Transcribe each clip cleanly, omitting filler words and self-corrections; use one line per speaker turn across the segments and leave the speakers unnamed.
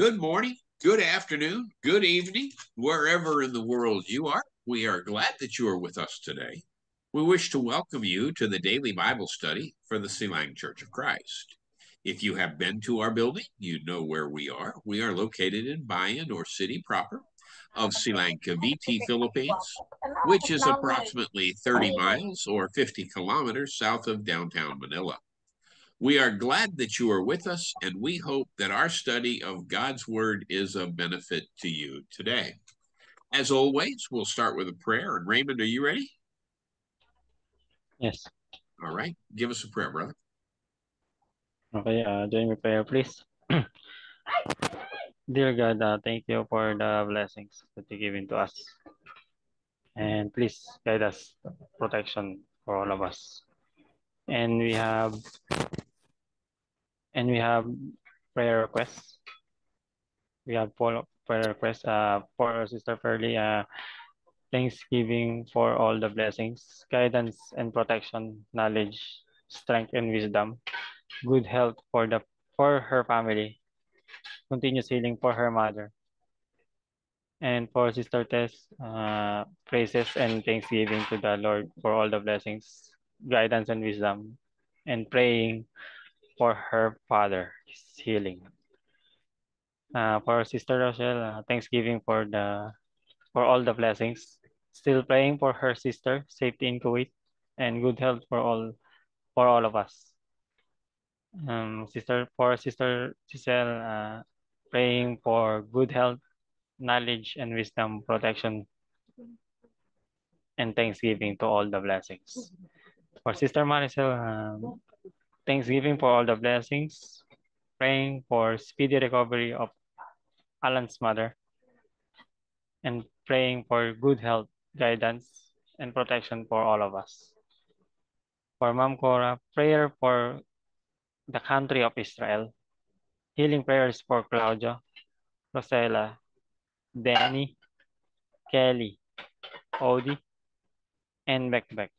Good morning, good afternoon, good evening, wherever in the world you are. We are glad that you are with us today. We wish to welcome you to the daily Bible study for the Silang Church of Christ. If you have been to our building, you know where we are. We are located in Bayan or city proper of Silang Cavite, Philippines, which is approximately 30 miles or 50 kilometers south of downtown Manila. We are glad that you are with us, and we hope that our study of God's Word is of benefit to you today. As always, we'll start with a prayer. And Raymond, are you ready?
Yes.
All right. Give us a prayer, brother.
Okay, join me prayer, please. Dear God, thank you for the blessings that you given to us. And please guide us, protection for all of us. And we have prayer requests. We have follow prayer requests for our Sister Pearly. Thanksgiving for all the blessings, guidance and protection, knowledge, strength and wisdom, good health for her family, continuous healing for her mother. And for Sister Tess, praises and thanksgiving to the Lord for all the blessings, guidance and wisdom, and praying for her father, his healing. For Sister Rochelle, thanksgiving for all the blessings, still praying for her sister, safety in Kuwait, and good health for all of us. Sister Giselle, praying for good health, knowledge and wisdom, protection and thanksgiving to all the blessings. For Sister Maricel, thanksgiving for all the blessings, praying for speedy recovery of Alan's mother, and praying for good health, guidance, and protection for all of us. For Ma'am Cora, prayer for the country of Israel, healing prayers for Claudia, Rosella, Danny, Kelly, Odie, and Beck.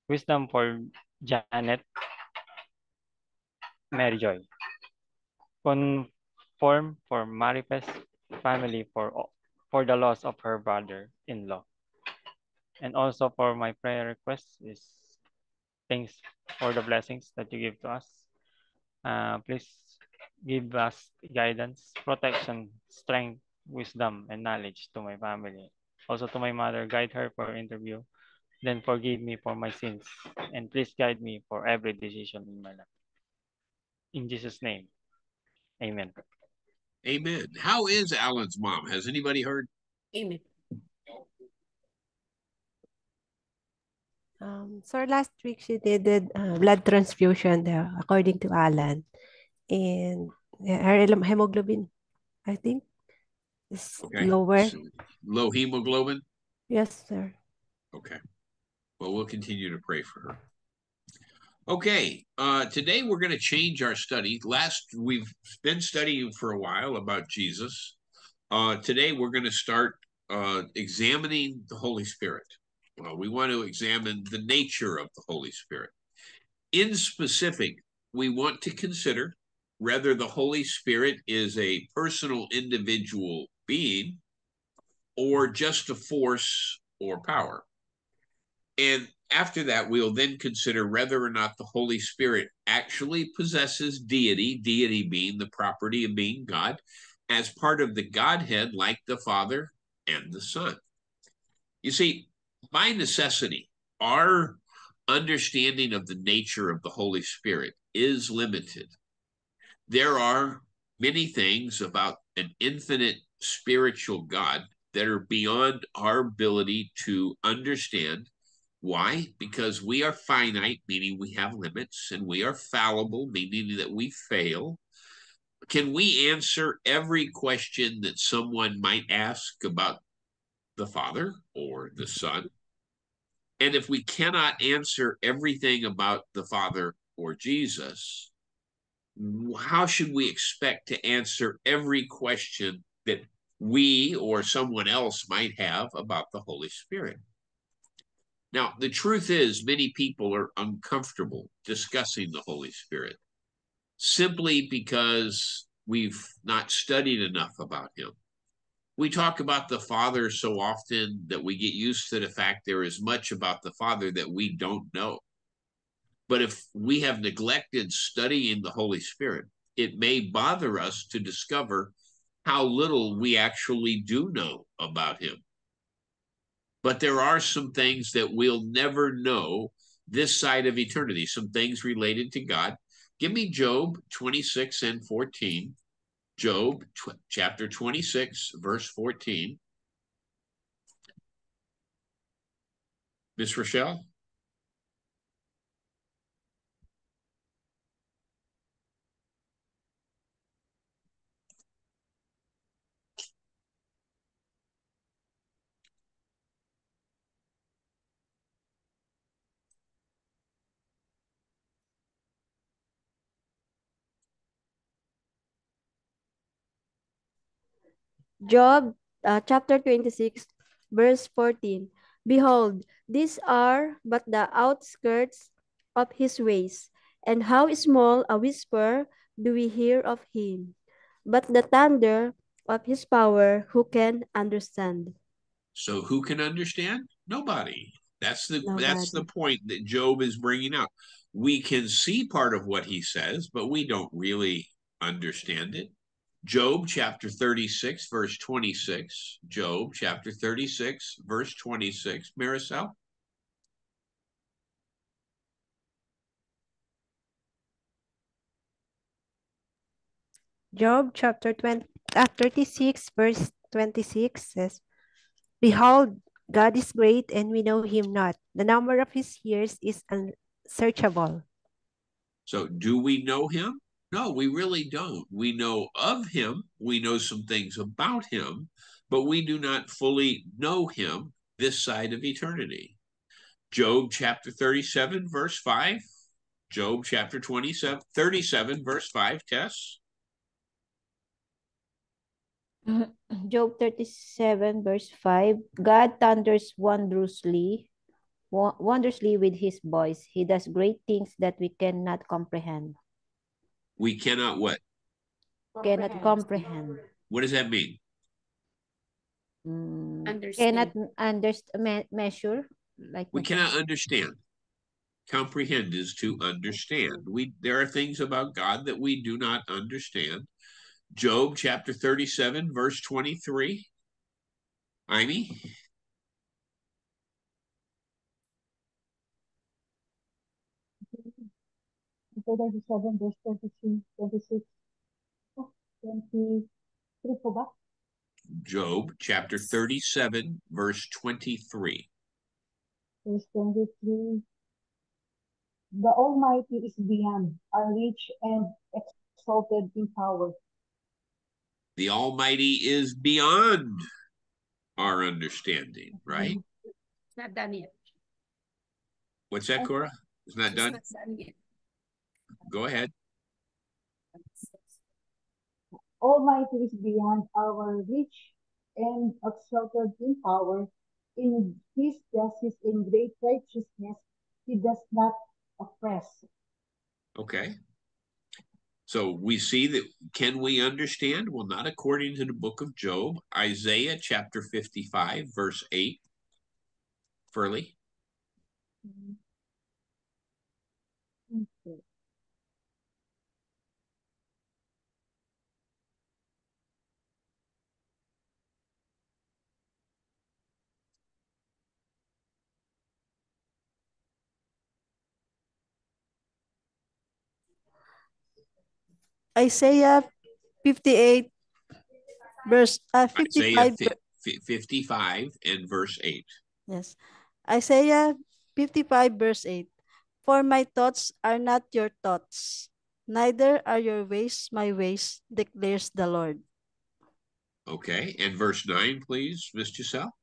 Wisdom for Janet, Mary Joy. Conform for Maripes family for the loss of her brother-in-law. And also for my prayer request is thanks for the blessings that you give to us. Please give us guidance, protection, strength, wisdom, and knowledge to my family. Also to my mother, guide her for interview. Then forgive me for my sins. And please guide me for every decision in my life. In Jesus' name, amen.
Amen. How is Alan's mom? Has anybody heard?
Amen. So last week she did blood transfusion there, according to Alan, and her hemoglobin, I think, is
Okay.
lower.
So, low hemoglobin?
Yes, sir.
Okay. Well, we'll continue to pray for her. Okay, today we're going to change our study. We've been studying for a while about Jesus. Today we're going to start examining the Holy Spirit. We want to examine the nature of the Holy Spirit. In specific, we want to consider whether the Holy Spirit is a personal individual being or just a force or power. And after that, we'll then consider whether or not the Holy Spirit actually possesses deity, deity being the property of being God, as part of the Godhead, like the Father and the Son. You see, by necessity, our understanding of the nature of the Holy Spirit is limited. There are many things about an infinite spiritual God that are beyond our ability to understand. Why? Because we are finite, meaning we have limits, and we are fallible, meaning that we fail. Can we answer every question that someone might ask about the Father or the Son? And if we cannot answer everything about the Father or Jesus, how should we expect to answer every question that we or someone else might have about the Holy Spirit? Now, the truth is, many people are uncomfortable discussing the Holy Spirit simply because we've not studied enough about him. We talk about the Father so often that we get used to the fact there is much about the Father that we don't know. But if we have neglected studying the Holy Spirit, it may bother us to discover how little we actually do know about him. But there are some things that we'll never know this side of eternity, some things related to God. Give me Job 26 and 14. Job chapter 26, verse 14. Miss Rochelle?
Job chapter 26, verse 14. Behold, these are but the outskirts of his ways, and how small a whisper do we hear of him. But the thunder of his power, who can understand?
So who can understand? Nobody. That's the
Nobody.
point that Job is bringing out. We can see part of what he says, but we don't really understand it. Job chapter 36, verse 26. Job chapter 36, verse 26. Maricel?
Job chapter 36, verse 26 says, Behold, God is great and we know him not. The number of his years is unsearchable.
So do we know him? No, we really don't. We know of him. We know some things about him, but we do not fully know him this side of eternity. Job chapter 37, verse 5. Job chapter 37, verse 5, Tess.
Job 37, verse 5. God thunders wondrously with his voice. He does great things that we cannot comprehend.
We cannot what?
Cannot comprehend.
What does that mean?
Cannot measure. Like
We cannot understand. Comprehend is to understand. There are things about God that we do not understand. Job chapter 37, verse 23. Amy?
Ito 37, verse 23, 26, 23 po ba?
Job chapter 37, verse 23.
Verse 23. The Almighty is beyond our reach and exalted in power.
The Almighty is beyond our understanding, right?
It's not done yet.
What's that, Cora? It's not
It's
done?
not done yet.
Go ahead.
Almighty is beyond our reach and exalted in power. In his justice and great righteousness, he does not oppress.
Okay. So we see that, can we understand? Well, not according to the book of Job. Isaiah chapter 55, verse 8. Furley?
Okay.
Isaiah 58,
Isaiah
55.
55 and verse 8.
Yes. Isaiah 55, verse 8. For my thoughts are not your thoughts, neither are your ways my ways, declares the Lord.
Okay. And verse 9, please, Miss Giselle.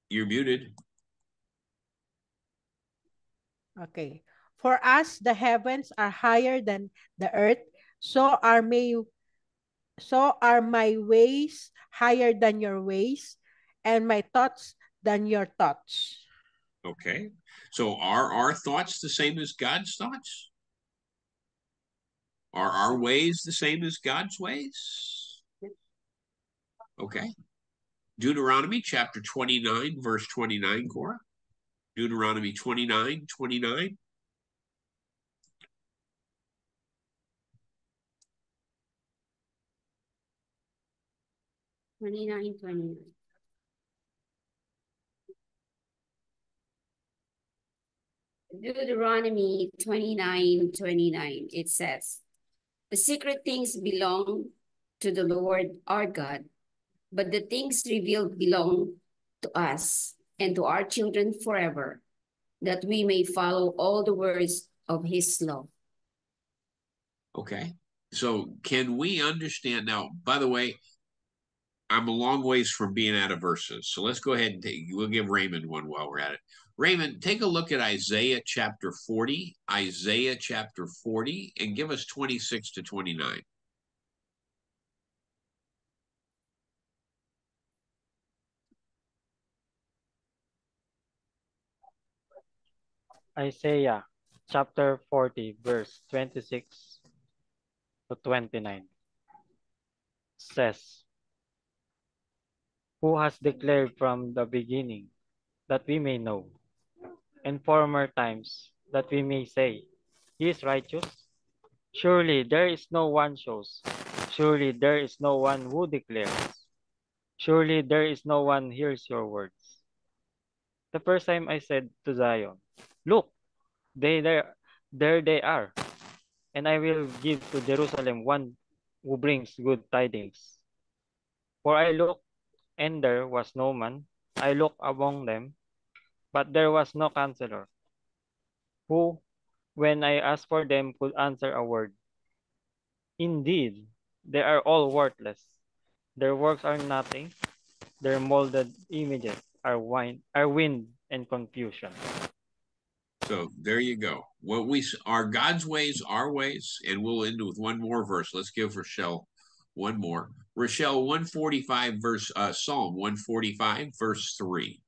You're muted.
Okay. For us, the heavens are higher than the earth, so are my ways higher than your ways, and my thoughts than your thoughts.
Okay. So are our thoughts the same as God's thoughts? Are our ways the same as God's ways? Okay. Deuteronomy chapter 29, verse 29, Cora. Deuteronomy 29, 29.
29, 29. Deuteronomy 29, 29. It says, the secret things belong to the Lord our God, but the things revealed belong to us and to our children forever, that we may follow all the words of his law.
Okay. So can we understand now? By the way, I'm a long ways from being out of verses. So let's go ahead and we'll give Raymond one while we're at it. Raymond, take a look at Isaiah chapter 40, Isaiah chapter 40, and give us 26 to 29.
Isaiah chapter 40, verse 26 to 29 says, who has declared from the beginning that we may know, in former times that we may say, he is righteous? Surely there is no one shows. Surely there is no one who declares. Surely there is no one hears your words. The first time I said to Zion, look, there they are, and I will give to Jerusalem one who brings good tidings. For I looked, and there was no man. I looked among them, but there was no counselor, who, when I asked for them, could answer a word. Indeed, they are all worthless. Their works are nothing. Their molded images are wind and confusion.
So there you go. What we are God's ways, our ways, and we'll end with one more verse. Let's give Rochelle one more. Rochelle 145 verse Psalm 145 verse 3.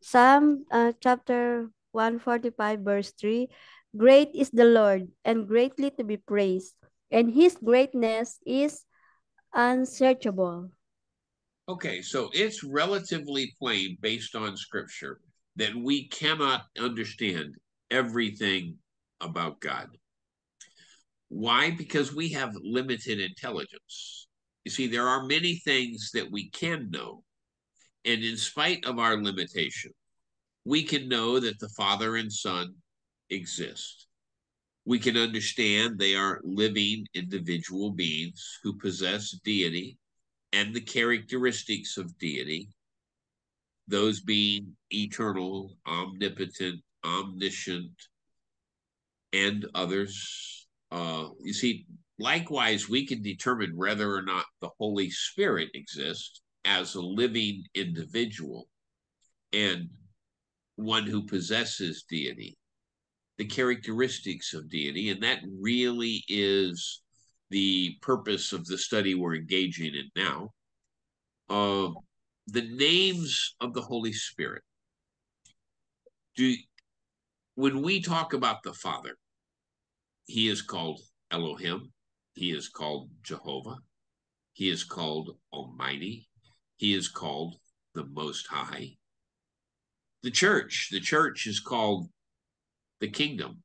Psalm chapter 145 verse 3, great is the Lord and greatly to be praised, and his greatness is unsearchable.
Okay, so it's relatively plain based on scripture that we cannot understand everything about God. Why? Because we have limited intelligence. You see, there are many things that we can know, and in spite of our limitation, we can know that the Father and Son exist. We can understand they are living individual beings who possess deity and the characteristics of deity, those being eternal, omnipotent, omniscient, and others. You see, likewise, we can determine whether or not the Holy Spirit exists as a living individual and one who possesses deity, the characteristics of deity, and that really is the purpose of the study we're engaging in now. The names of the Holy Spirit. When we talk about the Father, he is called Elohim, he is called Jehovah, he is called Almighty, he is called the Most High. The church is called the kingdom,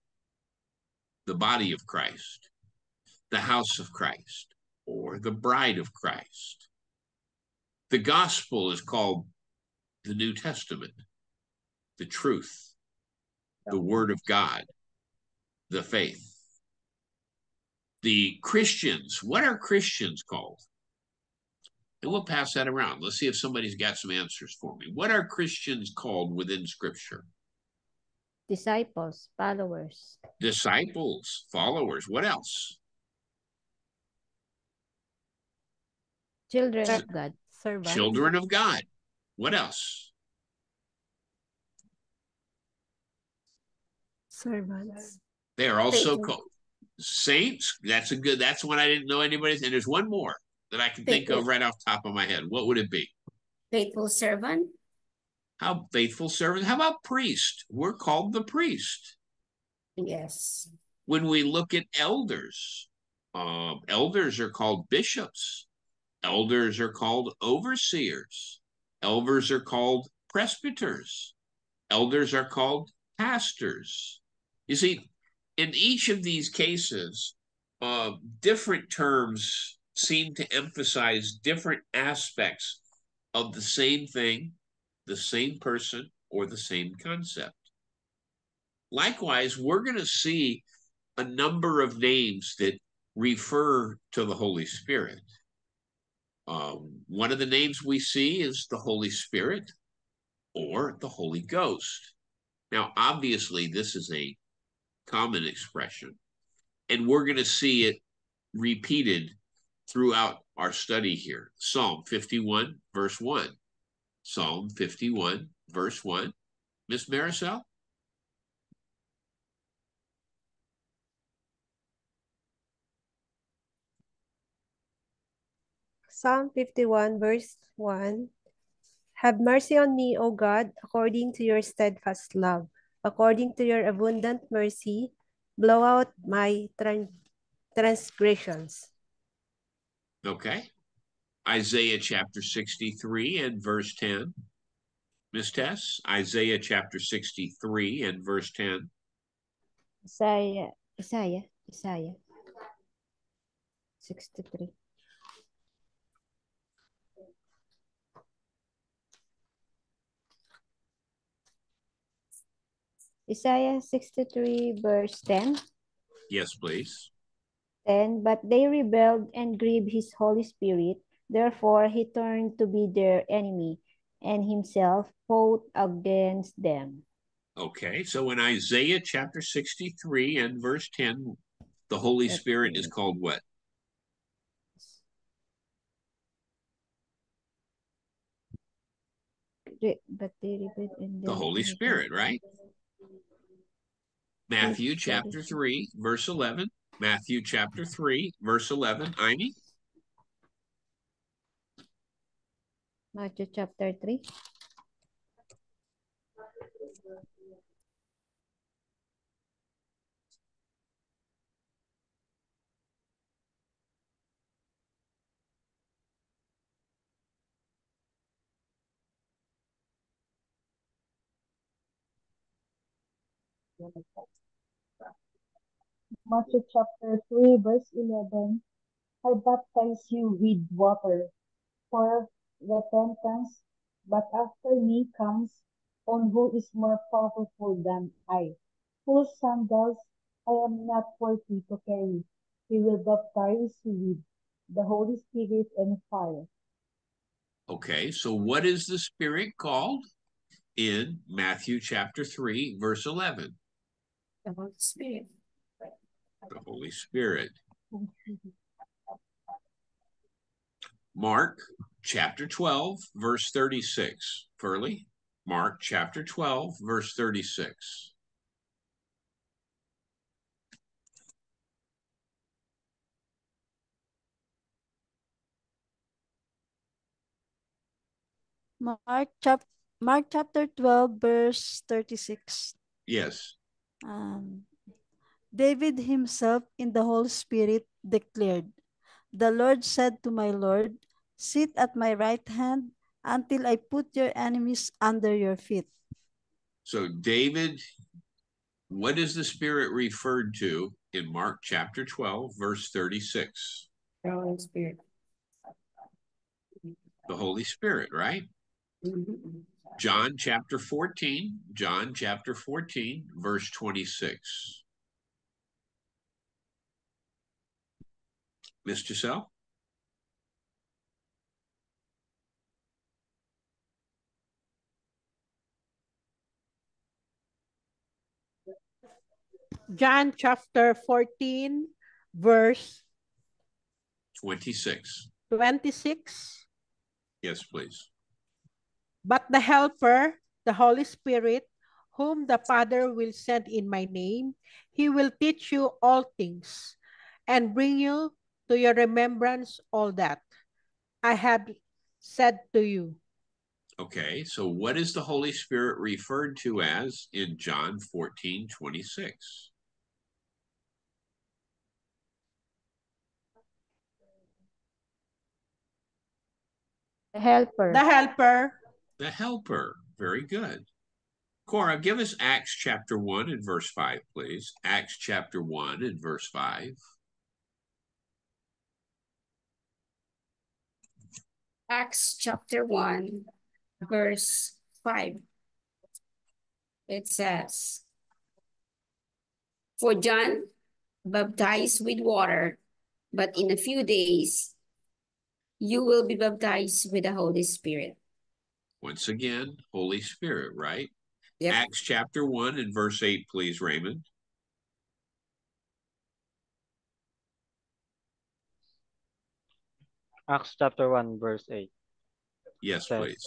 the body of Christ, the house of Christ, or the bride of Christ. The gospel is called the New Testament, the truth, the word of God, the faith. The Christians, what are Christians called? And we'll pass that around. Let's see if somebody's got some answers for me. What are Christians called within Scripture?
Disciples, followers.
Disciples, followers. What else?
Children of God.
Servants.
Children of God. What else?
Servants.
They are also
Faithful.
called saints. That's one I didn't know anybody's. And there's one more that I can think of right off the top of my head. What would it be?
Faithful servant.
How faithful servant? How about priest? We're called the priest.
Yes.
When we look at elders, elders are called bishops. Elders are called overseers. Elders are called presbyters. Elders are called pastors. You see, in each of these cases, different terms seem to emphasize different aspects of the same thing, the same person, or the same concept. Likewise, we're going to see a number of names that refer to the Holy Spirit. One of the names we see is the Holy Spirit or the Holy Ghost. Now, obviously, this is a common expression, and we're going to see it repeated throughout our study here. Psalm 51, verse 1. Psalm 51, verse 1. Miss Marisol?
Psalm 51, verse 1. Have mercy on me, O God, according to your steadfast love. According to your abundant mercy, blow out my transgressions.
Okay. Isaiah chapter 63 and verse 10. Miss Tess, Isaiah chapter 63 and verse 10.
Isaiah 63. Isaiah 63 verse 10.
Yes, please.
10. But they rebelled and grieved his Holy Spirit. Therefore he turned to be their enemy and himself fought against them.
Okay, so in Isaiah chapter 63 and verse 10, the Holy Spirit is called what?
But they rebelled and
The Holy Spirit, right? Matthew chapter 3, verse 11. Matthew chapter 3, verse 11. Amy?
Matthew chapter 3.
Matthew chapter 3, verse 11. I baptize you with water for repentance, but after me comes one who is more powerful than I, whose sandals I am not worthy to carry. He will baptize you with the Holy Spirit and fire.
Okay, so what is the Spirit called in Matthew chapter 3, verse 11?
The Holy Spirit.
The Holy Spirit. Mark chapter 12, verse 36. Furley, Mark chapter 12, verse 36.
Mark chapter 12, verse 36.
Yes.
David himself in the Holy Spirit declared, the Lord said to my Lord, sit at my right hand until I put your enemies under your feet.
So David, what is the Spirit referred to in Mark chapter 12, verse 36?
The Holy Spirit.
The Holy Spirit, right? John chapter 14, verse 26. Miss Giselle?
John chapter 14, verse
26.
26.
Yes, please.
But the Helper, the Holy Spirit, whom the Father will send in my name, he will teach you all things and bring you to your remembrance all that I have said to you.
Okay, so what is the Holy Spirit referred to as in John 14:26?
The Helper.
The Helper.
The Helper. Very good. Cora, give us Acts chapter 1 and verse 5, please. Acts chapter 1 and verse 5.
Acts chapter 1, verse 5. It says, For John baptized with water, but in a few days you will be baptized with the Holy Spirit.
Once again, Holy Spirit, right?
Yep.
Acts chapter 1 and verse 8, please, Raymond.
Acts chapter 1, verse 8
Yes,
says,
please.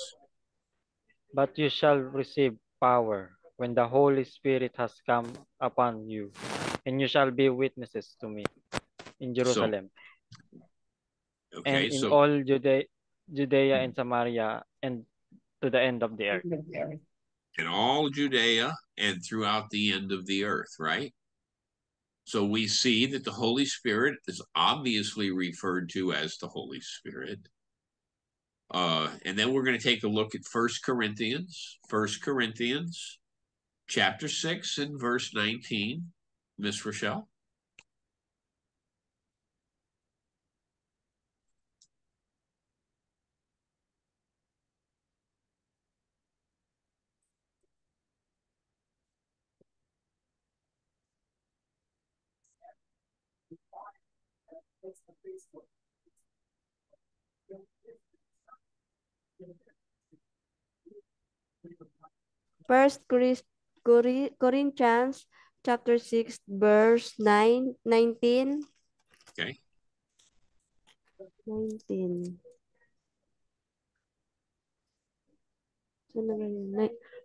But you shall receive power when the Holy Spirit has come upon you, and you shall be witnesses to me in Jerusalem, and in all Judea and Samaria, and to the end of the earth.
In all Judea and throughout the end of the earth, right? So we see that the Holy Spirit is obviously referred to as the Holy Spirit. And then we're going to take a look at First Corinthians chapter 6 and verse 19. Miss Rochelle.
First Corinthians chapter 6, verse 19.
Okay.
19.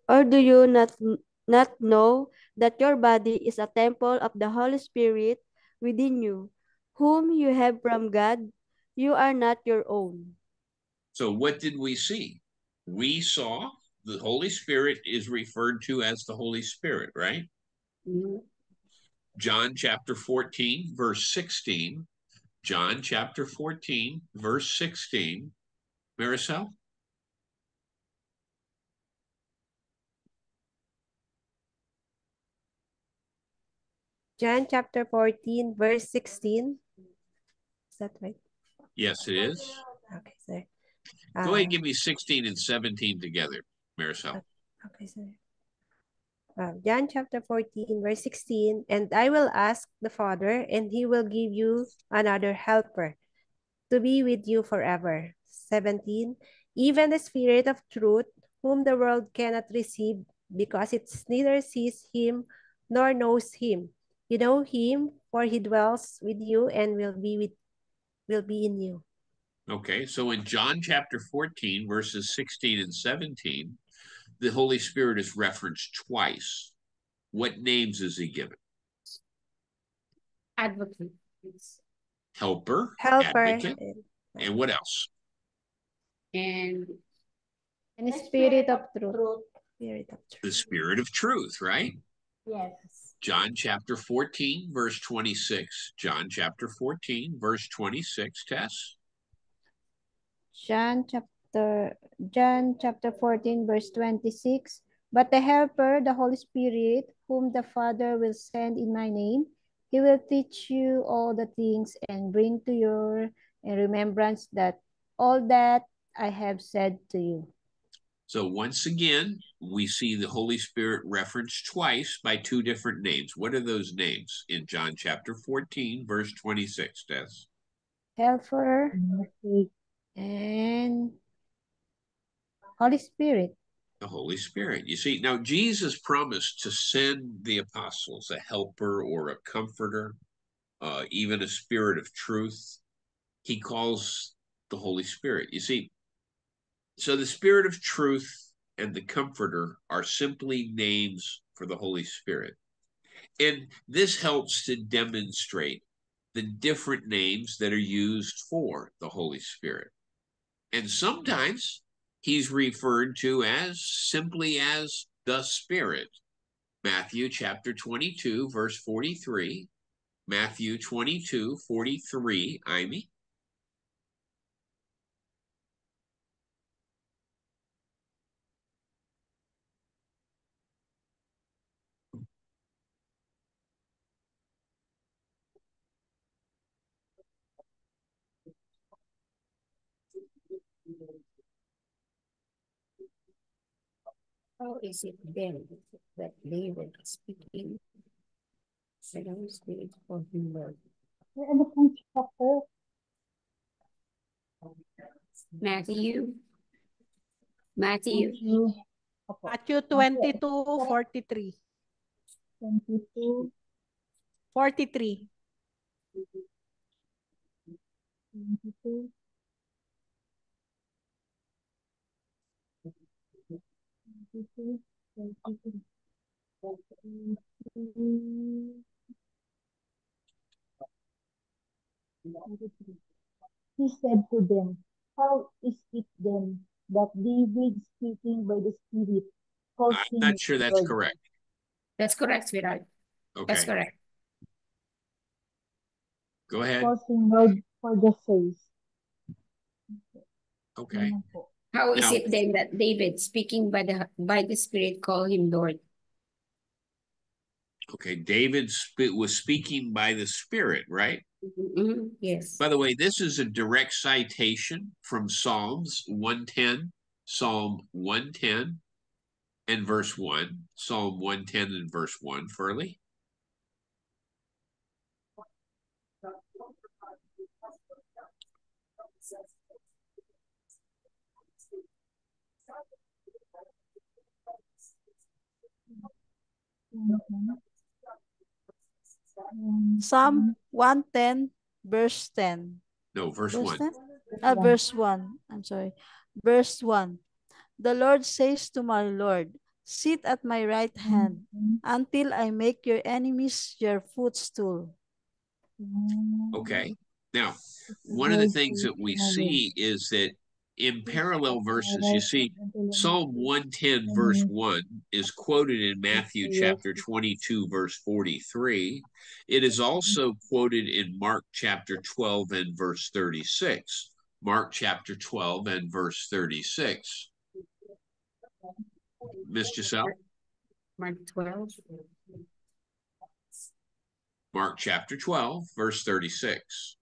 Or do you not know that your body is a temple of the Holy Spirit within you, whom you have from God? You are not your own.
So what did we see? We saw the Holy Spirit is referred to as the Holy Spirit, right?
Mm-hmm.
John chapter 14, verse 16. John chapter 14, verse 16. Maricel?
John chapter 14, verse 16. Is that right?
Yes, it is.
Okay, sir.
Go ahead and give me 16 and 17 together, Maricel.
Okay, sir. John chapter 14, verse 16. And I will ask the Father, and he will give you another helper to be with you forever. 17. Even the Spirit of truth, whom the world cannot receive, because it neither sees him nor knows him. You know him, for he dwells with you and will be in you.
Okay, so in John chapter 14, verses 16 and 17, the Holy Spirit is referenced twice. What names is he given?
Advocate.
Helper,
Helper.
advocate, and what else?
And
And Spirit of truth.
Spirit of truth.
The Spirit of truth, right?
Yes.
John chapter 14, verse 26. John chapter 14, verse 26, Tess.
John chapter 14, verse 26. But the Helper, the Holy Spirit, whom the Father will send in my name, he will teach you all the things and bring to your remembrance that all that I have said to you.
So once again, we see the Holy Spirit referenced twice by two different names. What are those names in John chapter 14, verse 26, Tess?
Helper and Holy Spirit.
The Holy Spirit. You see, now Jesus promised to send the apostles a helper or a comforter, even a spirit of truth. He calls the Holy Spirit. You see, so the spirit of truth and the comforter are simply names for the Holy Spirit. And this helps to demonstrate the different names that are used for the Holy Spirit. And sometimes he's referred to as simply as the Spirit. Matthew chapter 22, verse 43. Matthew 22, 43, Amy.
How is it then that they were speaking by the Holy Spirit for him, Lord?
Ano pong chapter?
Matthew.
Matthew. Opo.
Matthew 22, 43.
22,
43.
22, 22, 23. He said to them, how is it then that David, speaking by the Spirit, calls
I'm
him
not sure that's
Lord?
correct.
That's correct, sweetheart. That's
Okay,
correct.
go ahead.
Calls him Lord for the says.
Okay.
Yun lang po.
How is
Now,
it then that David, speaking by the Spirit, called him Lord?
okay, David was speaking by the Spirit, right?
Mm-hmm. Yes.
By the way, this is a direct citation from Psalms 110, Psalm 110 and verse 1, Psalm 110 and verse 1, Furley.
Psalm 110, verse 10.
No, verse
Verse
1.
10? Verse 1. I'm sorry. Verse 1. The Lord says to my Lord, sit at my right hand until I make your enemies your footstool.
Okay. Now, one of the things that we see is that in parallel verses, you see, Psalm 110, verse 1 is quoted in Matthew chapter 22, verse 43. It is also quoted in Mark chapter 12 and verse 36. Mark chapter 12 and verse 36. Miss Giselle?
Mark 12.
Mark chapter 12, verse 36.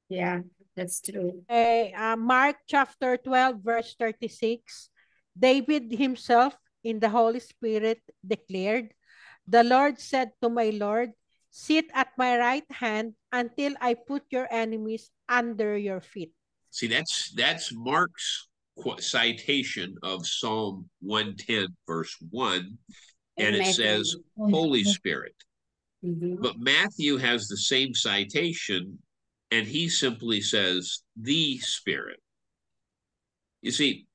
Yeah, that's true.
Mark chapter 12, verse 36. David himself in the Holy Spirit declared, the Lord said to my Lord, sit at my right hand until I put your enemies under your feet.
See, that's Mark's citation of Psalm 110, verse 1, and it says Holy Spirit. But Matthew has the same citation, and he simply says the Spirit. You see,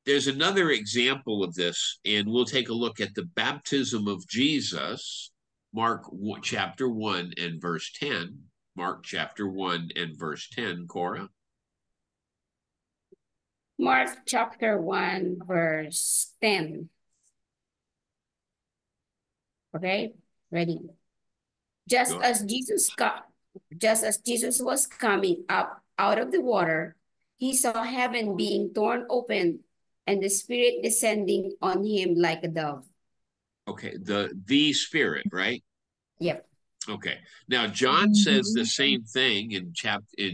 there's another example of this, and we'll take a look at the baptism of Jesus, Mark chapter 1 and verse 10. Mark chapter 1 and verse 10, Cora.
Mark chapter 1, verse 10. Okay, ready. Just as Jesus was coming up out of the water, he saw heaven being torn open and the Spirit descending on him like a dove.
Okay, the Spirit, right?
Yep.
Okay. Now John says the same thing in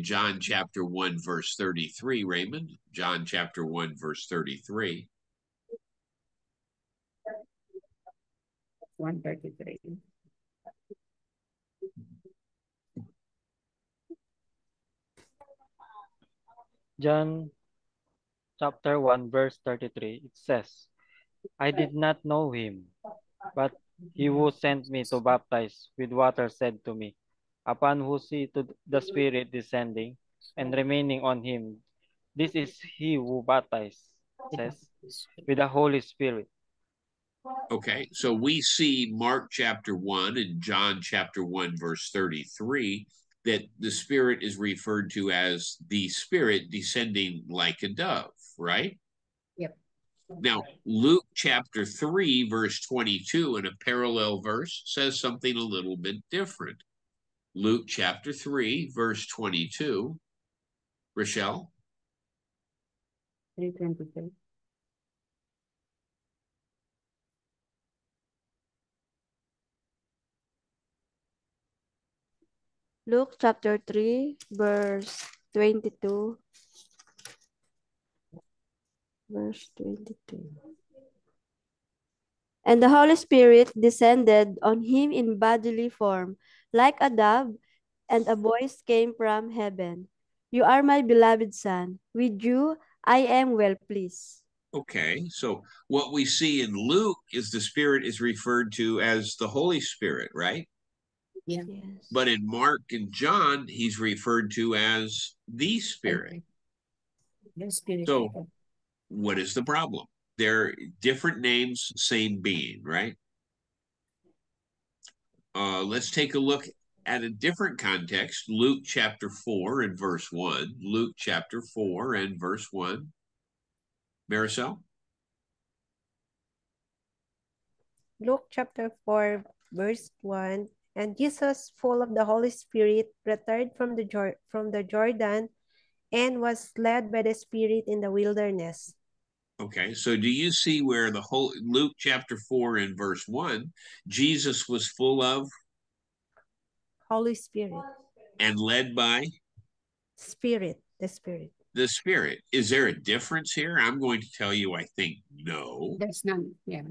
John chapter 1 verse 33, Raymond. John chapter 1 verse 33.
133.
John chapter 1, verse 33, it says, I did not know him, but he who sent me to baptize with water said to me, upon who see to the Spirit descending and remaining on him, this is he who baptizes, with the Holy Spirit.
Okay, so we see Mark chapter 1 and John chapter 1, verse 33, that the Spirit is referred to as the Spirit descending like a dove, right?
Yep.
Now, Luke chapter 3, verse 22, in a parallel verse, says something a little bit different. Luke chapter 3, verse 22. Rochelle?
3:23.
Luke chapter 3, verse 22. Verse 22. And the Holy Spirit descended on him in bodily form, like a dove, and a voice came from heaven. You are my beloved Son. With you I am well pleased.
Okay, so what we see in Luke is the Spirit is referred to as the Holy Spirit, right?
Yeah.
Yes.
But in Mark and John, he's referred to as the Spirit.
The Spirit.
So, what is the problem? They're different names, same being, right? Let's take a look at a different context. Luke chapter 4 and verse 1. Luke chapter 4 and verse 1. Marisol?
Luke chapter 4, verse 1. And Jesus, full of the Holy Spirit, returned from the Jordan and was led by the Spirit in the wilderness.
Okay, so do you see where the whole Luke chapter 4 and verse 1, Jesus was full of
Holy Spirit.
and led by
Spirit, the Spirit.
the Spirit? Is there a difference here? I'm going to tell you, I think no.
That's not, yeah.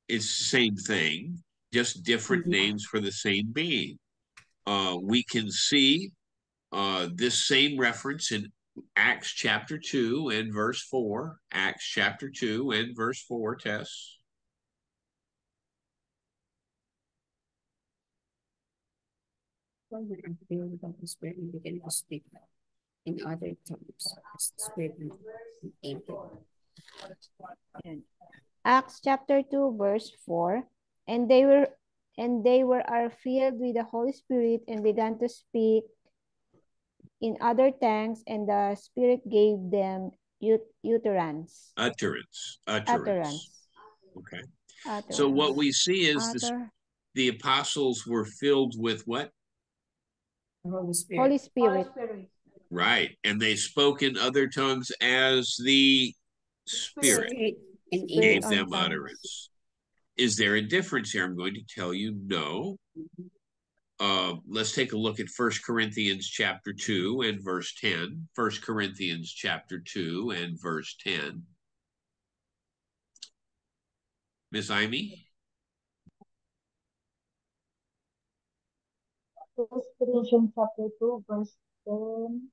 It's the same thing, just different names for the same being. We can see this same reference in Acts chapter 2 and verse 4. Acts chapter 2 and verse 4, Tess.
When we are filled with the Spirit, we begin to speak in other tongues as the Spirit enabled.
Acts chapter 2, verse 4. And they were are filled with the Holy Spirit and began to speak in other tongues, and the Spirit gave them utterance.
Utterance. Okay. So what we see is the apostles were filled with what?
The Holy Spirit.
Holy Spirit.
Right. And they spoke in other tongues as the Spirit gave them utterance. Is there a difference here? I'm going to tell you no. Let's take a look at 1 Corinthians chapter 2 and verse 10. 1 Corinthians chapter 2 and verse 10. Miss Amy?
First Corinthians chapter 2, verse 10.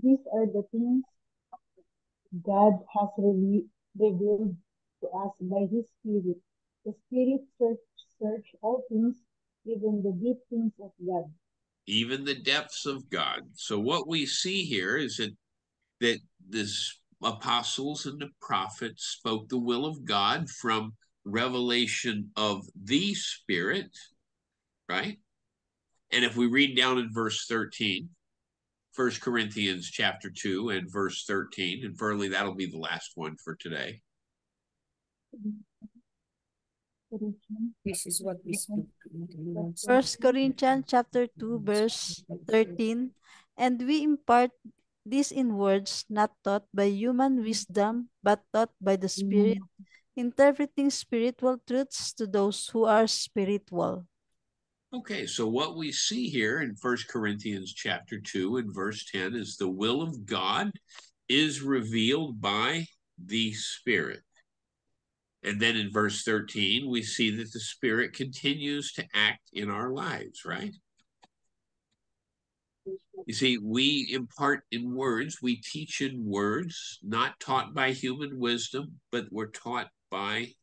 These are the things God has revealed to us by His Spirit. The Spirit search all things, even the deep things of God.
Even the depths of God. So what we see here is that this apostles and the prophets spoke the will of God from revelation of the Spirit, right? And if we read down in verse 13, 1 Corinthians chapter 2 and verse 13, and Furley, that'll be the last one for today.
This is what we speak.
1 Corinthians chapter 2, verse 13. And we impart this in words not taught by human wisdom, but taught by the Spirit, interpreting spiritual truths to those who are spiritual.
Okay, so what we see here in 1 Corinthians chapter 2 and verse 10 is the will of God is revealed by the Spirit. And then in verse 13, we see that the Spirit continues to act in our lives, right? You see, we impart in words, we teach in words, not taught by human wisdom, but we're taught by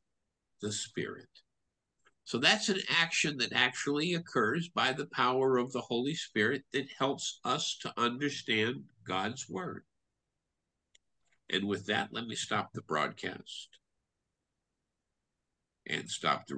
the Spirit. So that's an action that actually occurs by the power of the Holy Spirit that helps us to understand God's word. And with that, let me stop the broadcast and stop the